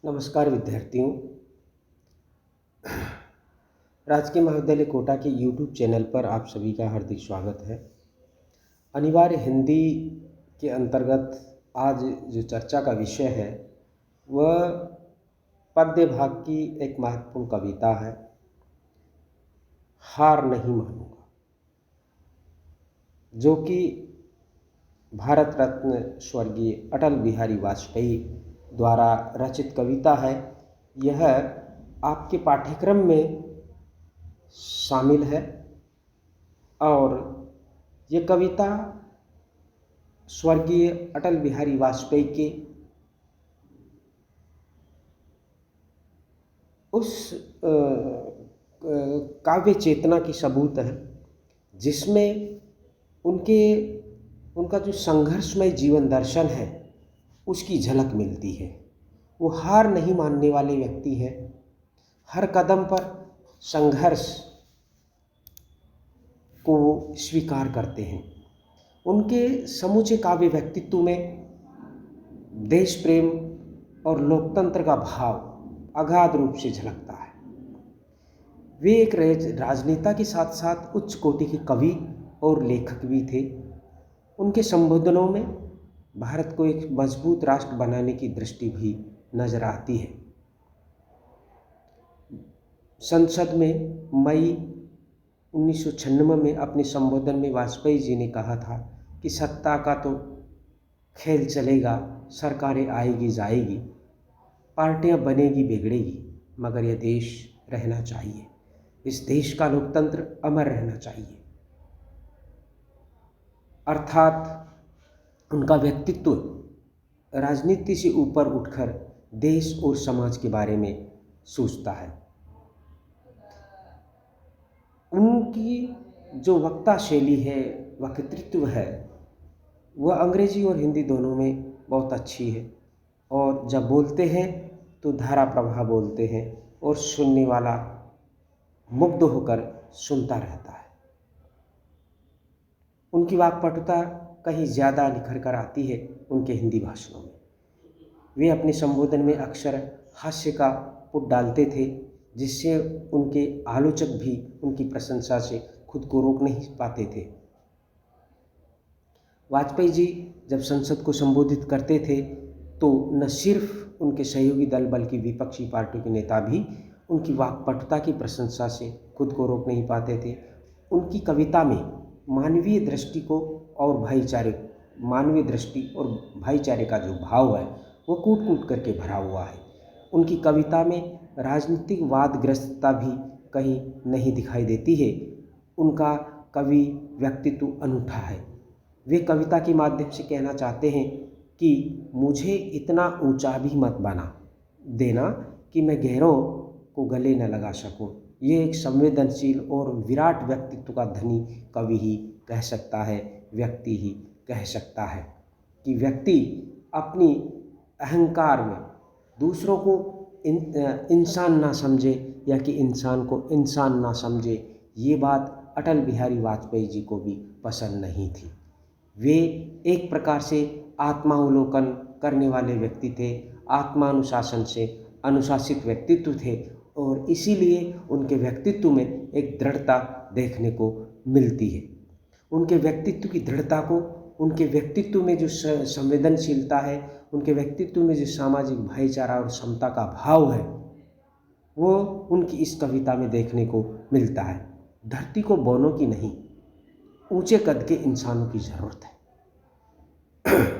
नमस्कार विद्यार्थियों। राजकीय महाविद्यालय कोटा के YouTube चैनल पर आप सभी का हार्दिक स्वागत है। अनिवार्य हिंदी के अंतर्गत आज जो चर्चा का विषय है वह पद्य भाग की एक महत्वपूर्ण कविता है, हार नहीं मानूंगा, जो कि भारत रत्न स्वर्गीय अटल बिहारी वाजपेयी द्वारा रचित कविता है। यह आपके पाठ्यक्रम में शामिल है और ये कविता स्वर्गीय अटल बिहारी वाजपेयी के उस काव्य चेतना की सबूत है जिसमें उनका जो संघर्षमय जीवन दर्शन है उसकी झलक मिलती है। वो हार नहीं मानने वाले व्यक्ति हैं, हर कदम पर संघर्ष को स्वीकार करते हैं। उनके समूचे काव्य व्यक्तित्व में देश प्रेम और लोकतंत्र का भाव अगाध रूप से झलकता है। वे एक राजनेता के साथ साथ उच्च कोटि के कवि और लेखक भी थे। उनके संबोधनों में भारत को एक मजबूत राष्ट्र बनाने की दृष्टि भी नजर आती है। संसद में मई 1996 में अपने संबोधन में वाजपेयी जी ने कहा था कि सत्ता का तो खेल चलेगा, सरकारें आएगी जाएगी, पार्टियां बनेगी बिगड़ेगी, मगर यह देश रहना चाहिए, इस देश का लोकतंत्र अमर रहना चाहिए। अर्थात उनका व्यक्तित्व राजनीति से ऊपर उठकर देश और समाज के बारे में सोचता है। उनकी जो वक्ता शैली है, वक्तृत्व है, वह अंग्रेजी और हिंदी दोनों में बहुत अच्छी है और जब बोलते हैं तो धारा प्रवाह बोलते हैं और सुनने वाला मुग्ध होकर सुनता रहता है। उनकी वाक्पटुता कहीं ज़्यादा निखर कर आती है उनके हिंदी भाषणों में। वे अपने संबोधन में अक्सर हास्य का पुट डालते थे, जिससे उनके आलोचक भी उनकी प्रशंसा से खुद को रोक नहीं पाते थे। वाजपेयी जी जब संसद को संबोधित करते थे तो न सिर्फ उनके सहयोगी दल बल्कि विपक्षी पार्टियों के नेता भी उनकी वाक्पटुता की प्रशंसा से खुद को रोक नहीं पाते थे। उनकी कविता में मानवीय दृष्टि और भाईचारे का जो भाव है वो कूट कूट करके भरा हुआ है। उनकी कविता में राजनीतिक वादग्रस्तता भी कहीं नहीं दिखाई देती है। उनका कवि व्यक्तित्व अनूठा है। वे कविता के माध्यम से कहना चाहते हैं कि मुझे इतना ऊंचा भी मत बना देना कि मैं गैरों को गले न लगा सकूं। ये एक संवेदनशील और विराट व्यक्तित्व का धनी कवि ही कह सकता है, व्यक्ति ही कह सकता है कि व्यक्ति अपनी अहंकार में दूसरों को इंसान ना समझे या कि इंसान को इंसान ना समझे। ये बात अटल बिहारी वाजपेयी जी को भी पसंद नहीं थी। वे एक प्रकार से आत्मावलोकन करने वाले व्यक्ति थे, आत्मानुशासन से अनुशासित व्यक्तित्व थे और इसीलिए उनके व्यक्तित्व में एक दृढ़ता देखने को मिलती है। उनके व्यक्तित्व की दृढ़ता को, उनके व्यक्तित्व में जो संवेदनशीलता है, उनके व्यक्तित्व में जो सामाजिक भाईचारा और समता का भाव है, वो उनकी इस कविता में देखने को मिलता है। धरती को बौनों की नहीं, ऊंचे कद के इंसानों की ज़रूरत है।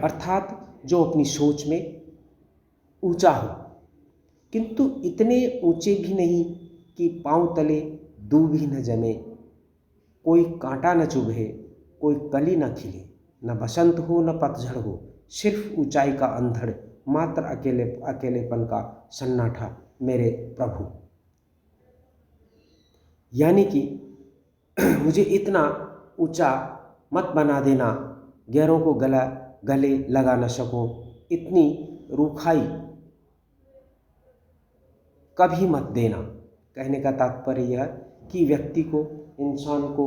अर्थात जो अपनी सोच में ऊंचा हो, किंतु इतने ऊंचे भी नहीं कि पांव तले दूब ही न जमे, कोई कांटा न चुभे, कोई कली न खिले, न बसंत हो न पतझड़ हो, सिर्फ ऊंचाई का अंधड़, मात्र अकेलेपन का सन्नाटा मेरे प्रभु। यानी कि मुझे इतना ऊंचा मत बना देना, गैरों को गले लगा न सकूं, इतनी रूखाई कभी मत देना। कहने का तात्पर्य यह कि व्यक्ति को, इंसान को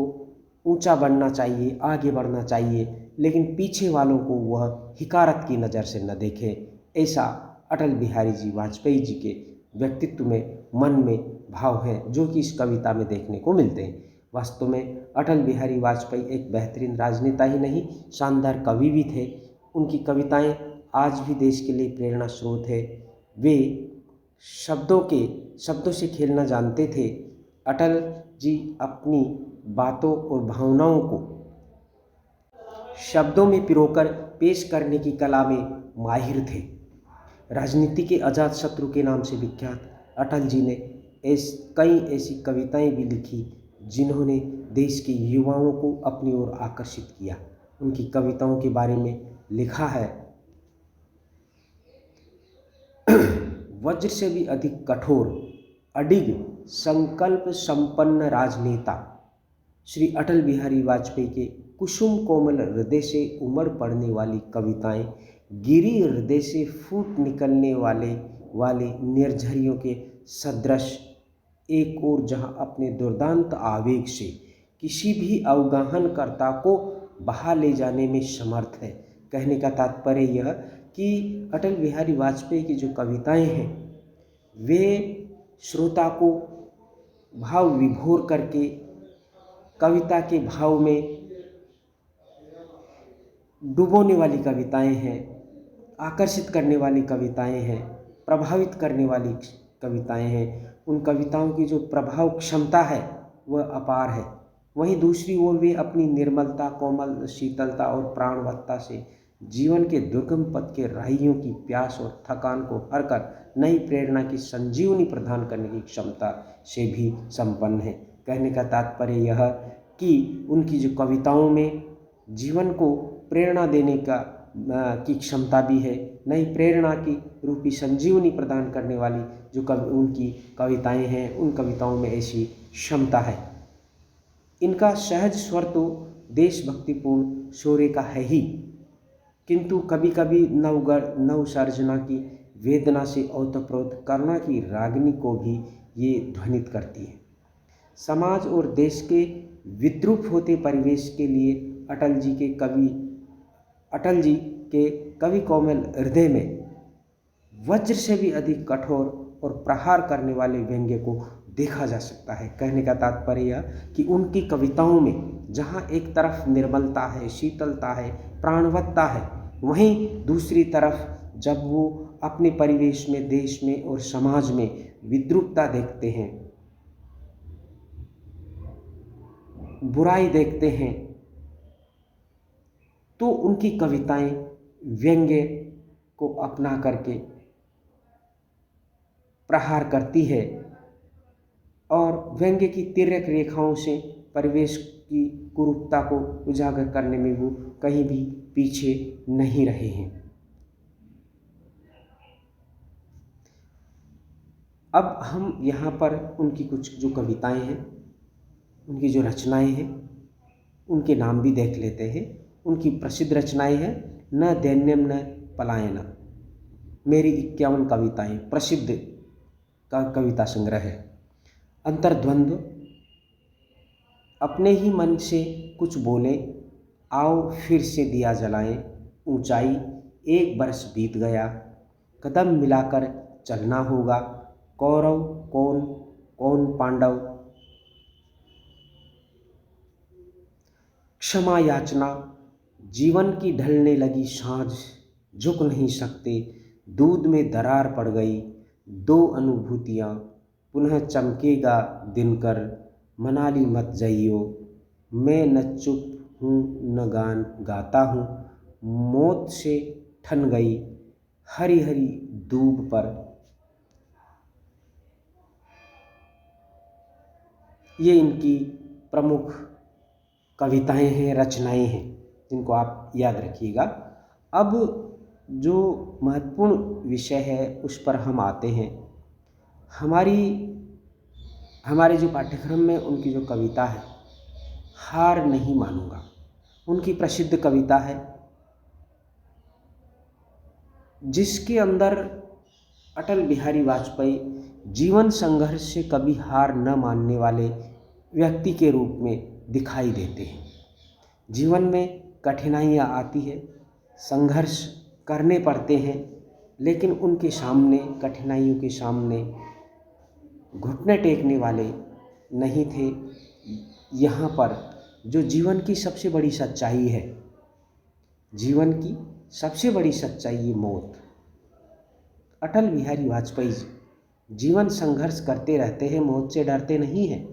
ऊंचा बनना चाहिए, आगे बढ़ना चाहिए, लेकिन पीछे वालों को वह हिकारत की नज़र से न देखे। ऐसा अटल बिहारी जी वाजपेयी जी के व्यक्तित्व में, मन में भाव हैं जो कि इस कविता में देखने को मिलते हैं। वास्तव में अटल बिहारी वाजपेयी एक बेहतरीन राजनेता ही नहीं, शानदार कवि भी थे। उनकी कविताएं आज भी देश के लिए प्रेरणा स्रोत है। वे शब्दों से खेलना जानते थे। अटल जी अपनी बातों और भावनाओं को शब्दों में पिरोकर पेश करने की कला में माहिर थे। राजनीति के अजात शत्रु के नाम से विख्यात अटल जी ने कई ऐसी कविताएं भी लिखी जिन्होंने देश के युवाओं को अपनी ओर आकर्षित किया। उनकी कविताओं के बारे में लिखा है, वज्र से भी अधिक कठोर, अडिग, संकल्प संपन्न राजनेता श्री अटल बिहारी वाजपेयी के कुसुम कोमल हृदय से उमड़ पड़ने वाली कविताएं गिरी हृदय से फूट निकलने वाले निर्झरियों के सदृश, एक और जहां अपने दुर्दांत आवेग से किसी भी अवगाहनकर्ता को बहा ले जाने में समर्थ है। कहने का तात्पर्य यह कि अटल बिहारी वाजपेयी की जो कविताएं हैं वे श्रोता को भाव विभोर करके कविता के भाव में डुबोने वाली कविताएं हैं, आकर्षित करने वाली कविताएं हैं, प्रभावित करने वाली कविताएं हैं। उन कविताओं की जो प्रभाव क्षमता है वह अपार है। वहीं दूसरी ओर वे अपनी निर्मलता, कोमल शीतलता और प्राणवत्ता से जीवन के दुर्गम पथ के राहियों की प्यास और थकान को हरकर नई प्रेरणा की संजीवनी प्रदान करने की क्षमता से भी संपन्न है। कहने का तात्पर्य यह कि उनकी जो कविताओं में जीवन को प्रेरणा देने की क्षमता भी है, नई प्रेरणा की रूपी संजीवनी प्रदान करने वाली जो उनकी कविताएं हैं, उन कविताओं में ऐसी क्षमता है। इनका सहज स्वर तो देशभक्तिपूर्ण शौर्य का है ही, किंतु कभी कभी नवसर्जना की वेदना से ओतप्रोत करुणा की रागिनी को भी ये ध्वनित करती है। समाज और देश के विद्रूप होते परिवेश के लिए अटल जी के कवि कोमल हृदय में वज्र से भी अधिक कठोर और प्रहार करने वाले व्यंग्य को देखा जा सकता है। कहने का तात्पर्य यह कि उनकी कविताओं में जहाँ एक तरफ निर्मलता है, शीतलता है, प्राणवत्ता है, वहीं दूसरी तरफ जब वो अपने परिवेश में, देश में और समाज में विद्रूपता देखते हैं, बुराई देखते हैं, तो उनकी कविताएं व्यंग्य को अपना करके प्रहार करती है और व्यंग्य की तिर्यक रेखाओं से परिवेश की कुरूपता को उजागर करने में वो कहीं भी पीछे नहीं रहे हैं। अब हम यहाँ पर उनकी कुछ जो कविताएं हैं, उनकी जो रचनाएं हैं, उनके नाम भी देख लेते हैं। उनकी प्रसिद्ध रचनाएं हैं न दैन्यम न पलायन, मेरी 51 कविताएं प्रसिद्ध का कविता संग्रह है। अंतर्द्वंद्व, अपने ही मन से कुछ बोले, आओ फिर से दिया जलाएं, ऊंचाई, एक बरस बीत गया, कदम मिलाकर चलना होगा, कौरव कौन कौन पांडव, क्षमा याचना, जीवन की ढलने लगी सांझ, झुक नहीं सकते, दूध में दरार पड़ गई, दो अनुभूतियाँ, पुनः चमकेगा दिनकर, मनाली मत जाइयो, मैं न चुप हूँ न गान गाता हूँ, मौत से ठन गई हरी हरी दूब पर। ये इनकी प्रमुख कविताएं हैं, रचनाएं हैं, जिनको आप याद रखिएगा। अब जो महत्वपूर्ण विषय है उस पर हम आते हैं। हमारे जो पाठ्यक्रम में उनकी जो कविता है हार नहीं मानूंगा, उनकी प्रसिद्ध कविता है जिसके अंदर अटल बिहारी वाजपेयी जीवन संघर्ष से कभी हार न मानने वाले व्यक्ति के रूप में दिखाई देते हैं। जीवन में कठिनाइयाँ आती है, संघर्ष करने पड़ते हैं, लेकिन उनके सामने, कठिनाइयों के सामने घुटने टेकने वाले नहीं थे। यहाँ पर जो जीवन की सबसे बड़ी सच्चाई है, जीवन की सबसे बड़ी सच्चाई ये मौत। अटल बिहारी वाजपेयी जी जीवन संघर्ष करते रहते हैं, मौत से डरते नहीं हैं।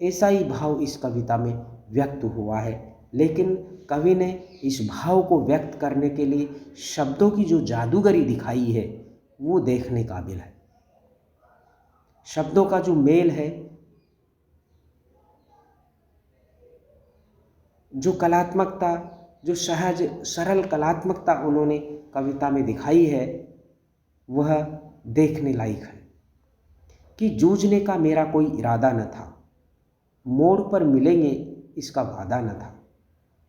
ऐसा ही भाव इस कविता में व्यक्त हुआ है। लेकिन कवि ने इस भाव को व्यक्त करने के लिए शब्दों की जो जादूगरी दिखाई है वो देखने काबिल है। शब्दों का जो मेल है, जो कलात्मकता, जो सहज सरल कलात्मकता उन्होंने कविता में दिखाई है, वह देखने लायक है। कि जूझने का मेरा कोई इरादा न था, मोड़ पर मिलेंगे इसका वादा न था,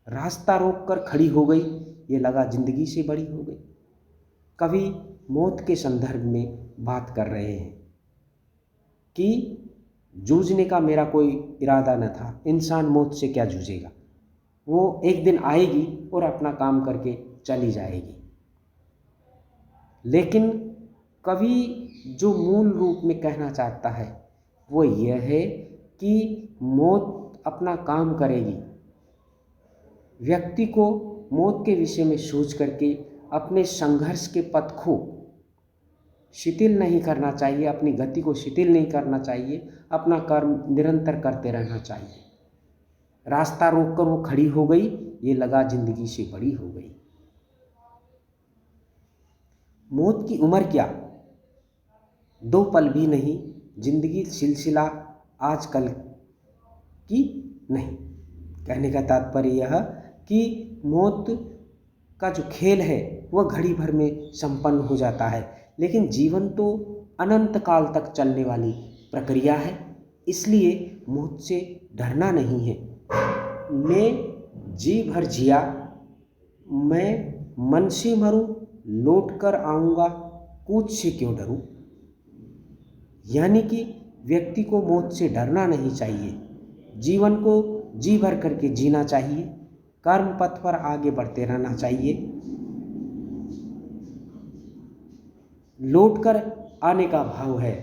रास्ता रोक कर खड़ी हो गई, ये लगा जिंदगी से बड़ी हो गई। कवि मौत के संदर्भ में बात कर रहे हैं कि जूझने का मेरा कोई इरादा न था। इंसान मौत से क्या जूझेगा, वो एक दिन आएगी और अपना काम करके चली जाएगी। लेकिन कवि जो मूल रूप में कहना चाहता है वो यह है कि मौत अपना काम करेगी। व्यक्ति को मौत के विषय में सोच करके अपने संघर्ष के पथ को शिथिल नहीं करना चाहिए, अपनी गति को शिथिल नहीं करना चाहिए, अपना कर्म निरंतर करते रहना चाहिए। रास्ता रोककर वो खड़ी हो गई, ये लगा जिंदगी से बड़ी हो गई। मौत की उम्र क्या, 2 पल भी नहीं, जिंदगी सिलसिला आजकल की नहीं। कहने का तात्पर्य यह कि मौत का जो खेल है वह घड़ी भर में संपन्न हो जाता है, लेकिन जीवन तो अनंत काल तक चलने वाली प्रक्रिया है। इसलिए मौत से डरना नहीं है। मैं जी भर जिया, मैं मन से मरूं, लौट कर आऊँगा, कूच से क्यों डरूं। यानी कि व्यक्ति को मौत से डरना नहीं चाहिए, जीवन को जी भर करके जीना चाहिए, कर्म पथ पर आगे बढ़ते रहना चाहिए। लौट कर आने का भाव है,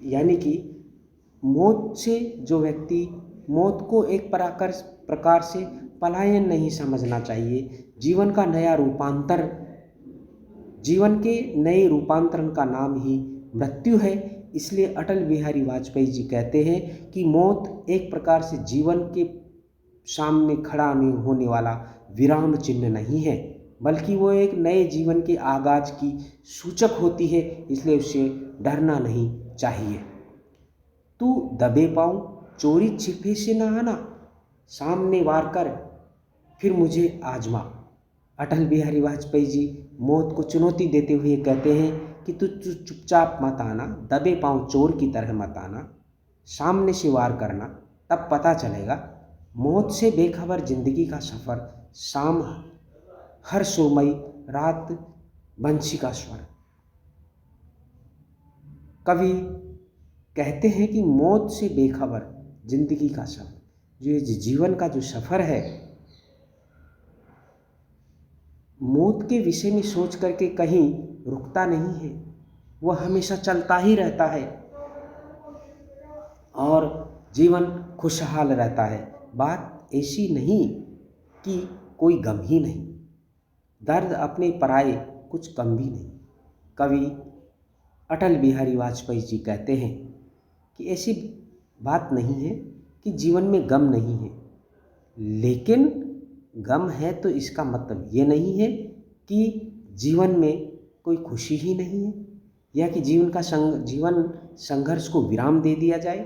यानी कि मौत से जो व्यक्ति, मौत को एक प्रकार से पलायन नहीं समझना चाहिए। जीवन का नया रूपांतर, जीवन के नए रूपांतरण का नाम ही मृत्यु है। इसलिए अटल बिहारी वाजपेयी जी कहते हैं कि मौत एक प्रकार से जीवन के सामने खड़ा होने वाला विराम चिन्ह नहीं है, बल्कि वो एक नए जीवन के आगाज की सूचक होती है। इसलिए उससे डरना नहीं चाहिए। तू दबे पाँव चोरी छिपे से न आना, सामने वार कर फिर मुझे आजमा। अटल बिहारी वाजपेयी जी मौत को चुनौती देते हुए कहते हैं कि तू चुपचाप मत आना, दबे पाँव चोर की तरह मत आना, सामने से वार करना, तब पता चलेगा। मौत से बेखबर जिंदगी का सफ़र, शाम हर सोमई, रात बंसी का स्वर। कवि कहते हैं कि मौत से बेखबर जिंदगी का सफ़र, जो ये जीवन का जो सफ़र है, मौत के विषय में सोच करके कहीं रुकता नहीं है, वह हमेशा चलता ही रहता है और जीवन खुशहाल रहता है। बात ऐसी नहीं कि कोई गम ही नहीं, दर्द अपने पराए कुछ कम भी नहीं। कवि अटल बिहारी वाजपेयी जी कहते हैं कि ऐसी बात नहीं है कि जीवन में गम नहीं है, लेकिन गम है तो इसका मतलब ये नहीं है कि जीवन में कोई खुशी ही नहीं है, या कि जीवन संघर्ष को विराम दे दिया जाए।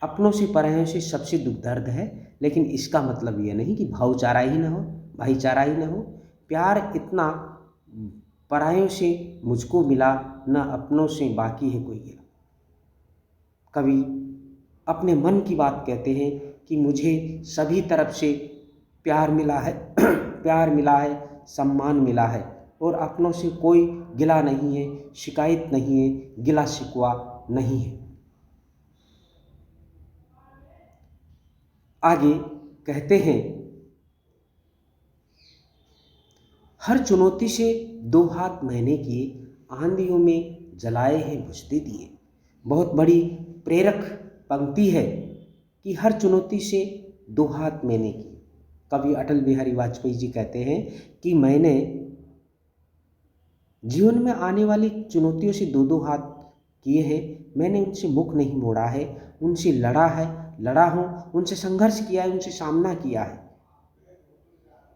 अपनों से परायों से सबसे दुख दर्द है, लेकिन इसका मतलब ये नहीं कि भाईचारा ही ना हो, भाईचारा ही ना हो। प्यार इतना परायों से मुझको मिला, न अपनों से बाकी है कोई गिला। कवि अपने मन की बात कहते हैं कि मुझे सभी तरफ से प्यार मिला है प्यार मिला है, सम्मान मिला है, और अपनों से कोई गिला नहीं है, शिकायत नहीं है, गिला शिकवा नहीं है। आगे कहते हैं, हर चुनौती से दो हाथ मैंने किए, आंधियों में जलाए हैं बुझते दिए। बहुत बड़ी प्रेरक पंक्ति है कि हर चुनौती से दो हाथ मैंने किए। कवि अटल बिहारी वाजपेयी जी कहते हैं कि मैंने जीवन में आने वाली चुनौतियों से दो दो हाथ किए हैं, मैंने उनसे मुख नहीं मोड़ा है, उनसे लड़ा हूँ, उनसे संघर्ष किया है, उनसे सामना किया है।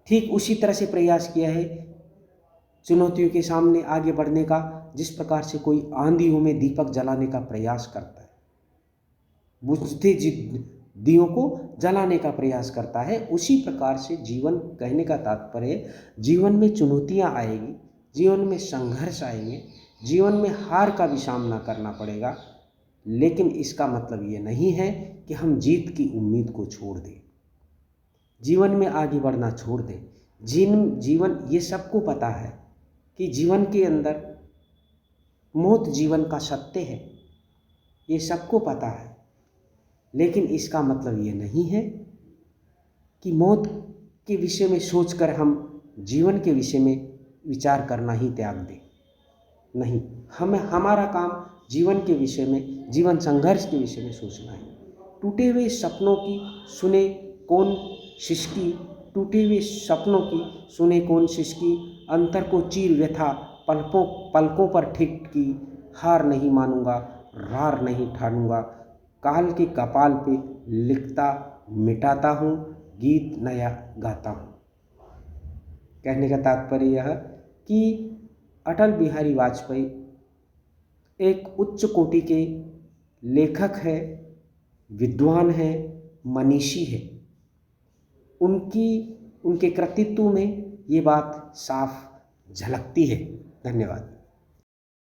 ठीक उसी तरह से प्रयास किया है चुनौतियों के सामने आगे बढ़ने का, जिस प्रकार से कोई आंधियों में दीपक जलाने का प्रयास करता है, बुझते दियों को जलाने का प्रयास करता है। उसी प्रकार से जीवन, कहने का तात्पर्य, जीवन में चुनौतियां आएगी, जीवन में संघर्ष आएंगे, जीवन में हार का भी सामना करना पड़ेगा, लेकिन इसका मतलब ये नहीं है कि हम जीत की उम्मीद को छोड़ दें, जीवन में आगे बढ़ना छोड़ दें। जीवन, ये सबको पता है कि जीवन के अंदर मौत जीवन का सत्य है, ये सबको पता है, लेकिन इसका मतलब ये नहीं है कि मौत के विषय में सोचकर हम जीवन के विषय में विचार करना ही त्याग दें। नहीं, हमारा काम जीवन के विषय में, जीवन संघर्ष के विषय में सोचना है। टूटे हुए सपनों की सुने कौन सिसकी, टूटे हुए सपनों की सुने कौन सिसकी, अंतर को चीर व्यथा पलकों पर ठिक की, हार नहीं मानूंगा, रार नहीं ठानूंगा, काल के कपाल पे लिखता मिटाता हूँ, गीत नया गाता हूँ। कहने का तात्पर्य यह कि अटल बिहारी वाजपेयी एक उच्च कोटि के लेखक है, विद्वान है, मनीषी है। उनके कृतित्व में ये बात साफ झलकती है। धन्यवाद।